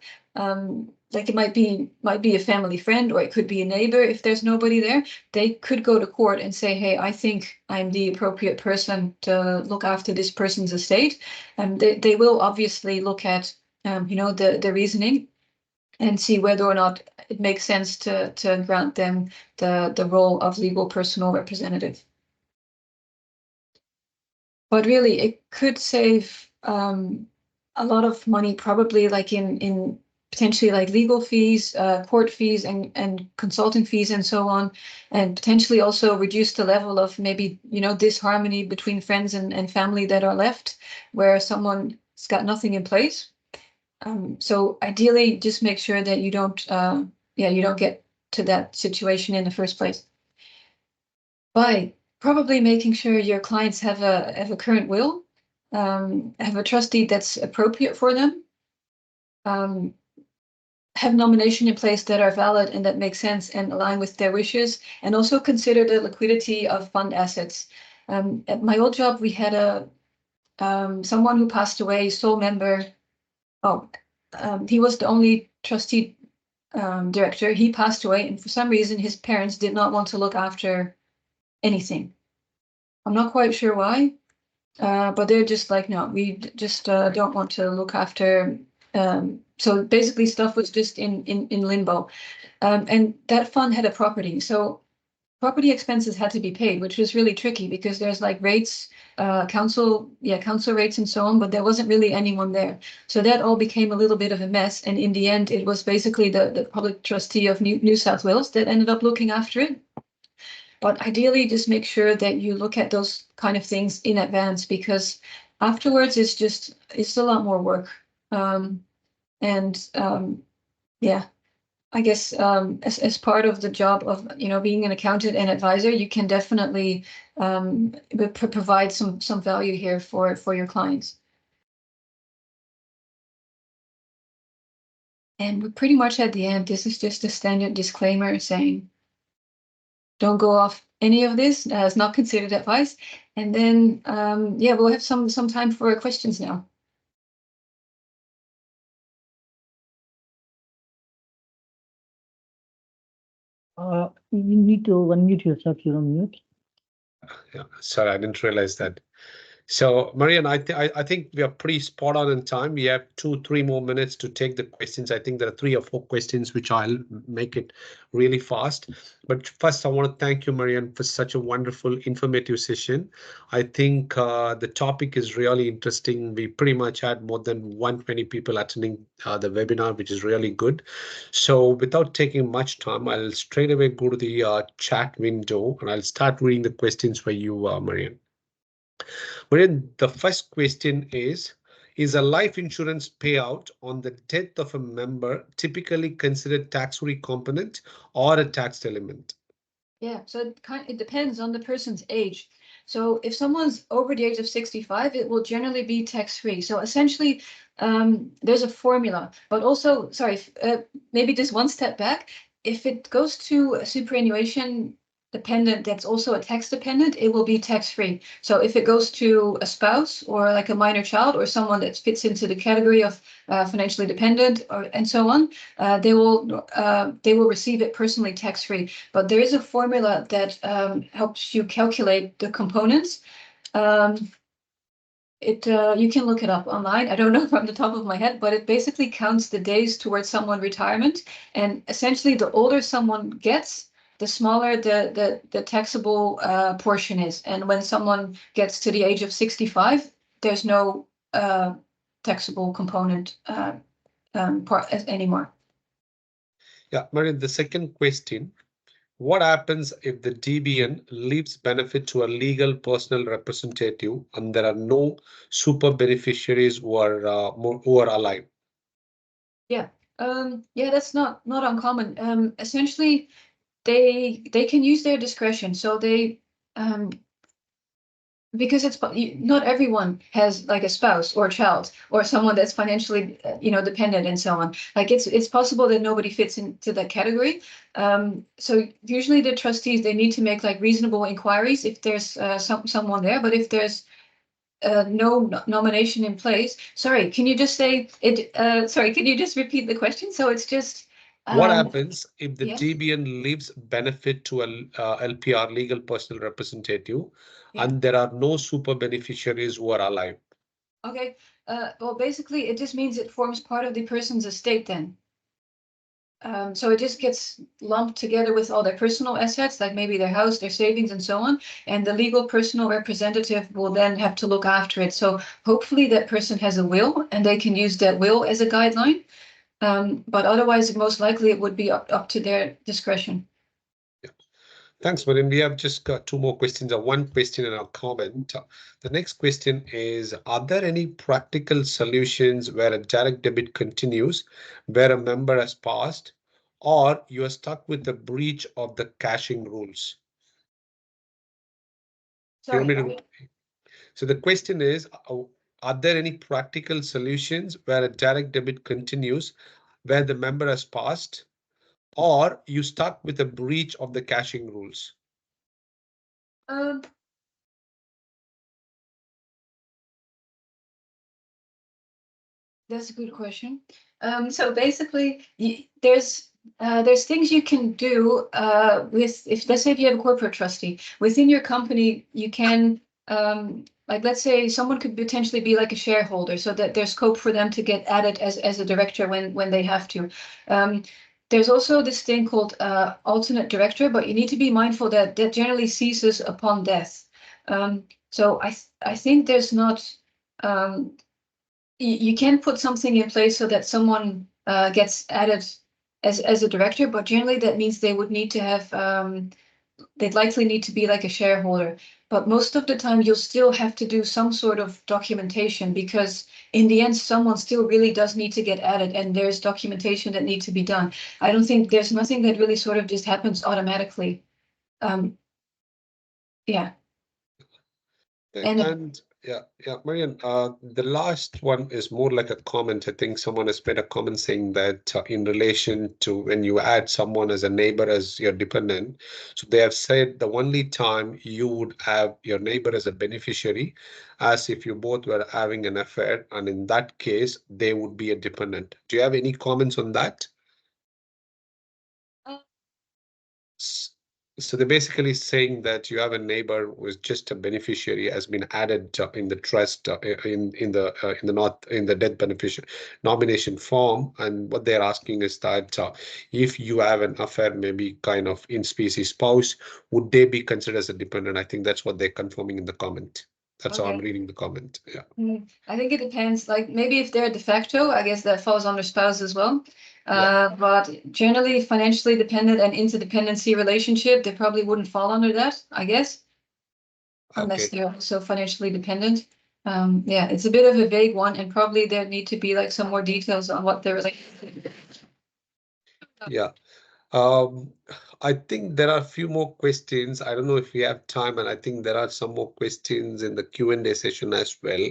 Like it might be a family friend, or it could be a neighbor. If there's nobody there, they could go to court and say, hey, I think I'm the appropriate person to look after this person's estate. And they will obviously look at the reasoning and see whether or not it makes sense to grant them the role of legal personal representative. But really, it could save a lot of money, probably like in potentially like legal fees, court fees, and consulting fees, and so on, and potentially also reduce the level of maybe disharmony between friends and family that are left, where someone's got nothing in place. So ideally, just make sure that you don't get to that situation in the first place. By probably making sure your clients have a current will, have a trustee that's appropriate for them, have nomination in place that are valid and that make sense and align with their wishes, and also consider the liquidity of fund assets. At my old job, we had someone who passed away, sole member. He was the only trustee director. He passed away, and for some reason, his parents did not want to look after anything. I'm not quite sure why, but they're just like, no, we just don't want to look after. So basically, stuff was just in limbo, and that fund had a property, so property expenses had to be paid, which was really tricky because there's like rates, council rates and so on, but there wasn't really anyone there. So that all became a little bit of a mess. And in the end, it was basically the public trustee of New South Wales that ended up looking after it. But ideally, just make sure that you look at those kind of things in advance, because afterwards it's a lot more work. Yeah. I guess as part of the job of being an accountant and advisor, you can definitely provide some value here for your clients. And we're pretty much at the end. This is just a standard disclaimer saying, don't go off any of this. It's not considered advice. And then yeah, we'll have some time for questions now. You need to unmute yourself. You're on mute. Yeah, sorry, I didn't realize that. So, Marjon, I think we are pretty spot on in time. We have 2-3 more minutes to take the questions. I think there are 3 or 4 questions, which I'll make it really fast. But first, I want to thank you, Marjon, for such a wonderful, informative session. I think the topic is really interesting. We pretty much had more than 120 people attending the webinar, which is really good. So without taking much time, I'll straight away go to the chat window and I'll start reading the questions for you, Marjon. Marjon, the first question is a life insurance payout on the death of a member typically considered tax-free component or a taxed element? Yeah, so it depends on the person's age. So if someone's over the age of 65, it will generally be tax-free. So essentially, there's a formula, but also, sorry, maybe just one step back. If it goes to a superannuation dependent that's also a tax dependent, it will be tax-free. So if it goes to a spouse or like a minor child or someone that fits into the category of financially dependent and so on, they will receive it personally tax-free. But there is a formula that helps you calculate the components. You can look it up online. I don't know from the top of my head, but it basically counts the days towards someone retirement. And essentially, the older someone gets, the smaller the taxable portion is. And when someone gets to the age of 65, there's no taxable component part anymore. Yeah, Marjon, the second question. What happens if the DBN leaves benefit to a legal personal representative and there are no super beneficiaries who are alive? Yeah, yeah, that's not uncommon. Essentially, they can use their discretion. So they because it's not everyone has like a spouse or a child or someone that's financially dependent and so on. Like it's possible that nobody fits into that category. So usually the trustees, they need to make like reasonable inquiries if there's someone there. But if there's no nomination in place, sorry, can you just say it? Sorry, can you just repeat the question? So it's just what happens if the yeah. DBN leaves benefit to a LPR, legal personal representative, Yeah. and there are no super beneficiaries who are alive? Okay. Well, basically, it just means it forms part of the person's estate then. So it just gets lumped together with all their personal assets, like maybe their house, their savings, and so on. And the legal personal representative will then have to look after it. So hopefully that person has a will and they can use that will as a guideline. But otherwise, most likely it would be up to their discretion. Yeah. Thanks, Marjon. We have just got 2 more questions, or 1 question and a comment. The next question is, are there any practical solutions where a direct debit continues, where a member has passed, or you are stuck with the breach of the caching rules? You want me Sorry. to? So the question is, are there any practical solutions where a direct debit continues where the member has passed, or you stuck with a breach of the caching rules? That's a good question. So basically, there's things you can do with, if let's say if you have a corporate trustee within your company, you can like, let's say someone could potentially be like a shareholder, so that there's scope for them to get added as a director when they have to. There's also this thing called alternate director, but you need to be mindful that that generally ceases upon death. So I think there's not. You can put something in place so that someone gets added as a director, but generally that means they would need to have they'd likely need to be like a shareholder. But most of the time you'll still have to do some sort of documentation, because in the end someone still really does need to get added, and there's documentation that needs to be done. I don't think there's nothing that really sort of just happens automatically. Yeah. And yeah, Marjon, the last one is more like a comment. I think someone has made a comment saying that in relation to when you add someone as a neighbor as your dependent, so they have said the only time you would have your neighbor as a beneficiary, as if you both were having an affair, and in that case, they would be a dependent. Do you have any comments on that? So they're basically saying that you have a neighbor who is just a beneficiary, has been added in the trust in the death beneficiary nomination form, and what they're asking is that if you have an affair, maybe kind of in specie spouse, would they be considered as a dependent? I think that's what they're confirming in the comment. That's how I'm reading the comment. Yeah. I think it depends. Like, maybe if they're de facto, I guess that falls under spouse as well. But generally, financially dependent and interdependency relationship, they probably wouldn't fall under that, I guess, unless they're also financially dependent. Yeah, it's a bit of a vague one, and probably there need to be like some more details on what they're like. Yeah. I think there are a few more questions. I don't know if we have time, and I think there are some more questions in the Q&A session as well.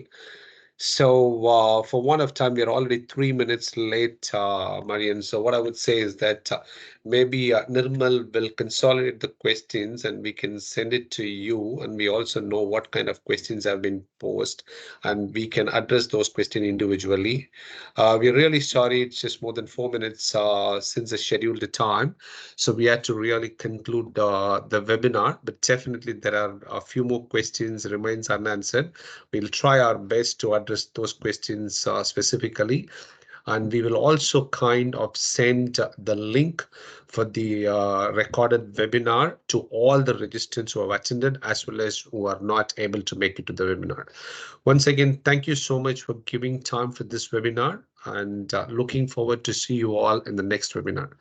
So for one of time, we are already 3 minutes late, Marjon. So what I would say is that maybe Nirmal will consolidate the questions and we can send it to you. And we also know what kind of questions have been posed, and we can address those questions individually. We're really sorry. It's just more than 4 minutes since the scheduled time. So we had to really conclude the webinar, but definitely there are a few more questions remains unanswered. We'll try our best to address those questions specifically, and we will also kind of send the link for the recorded webinar to all the registrants who have attended, as well as who are not able to make it to the webinar. Once again, thank you so much for giving time for this webinar, and looking forward to see you all in the next webinar.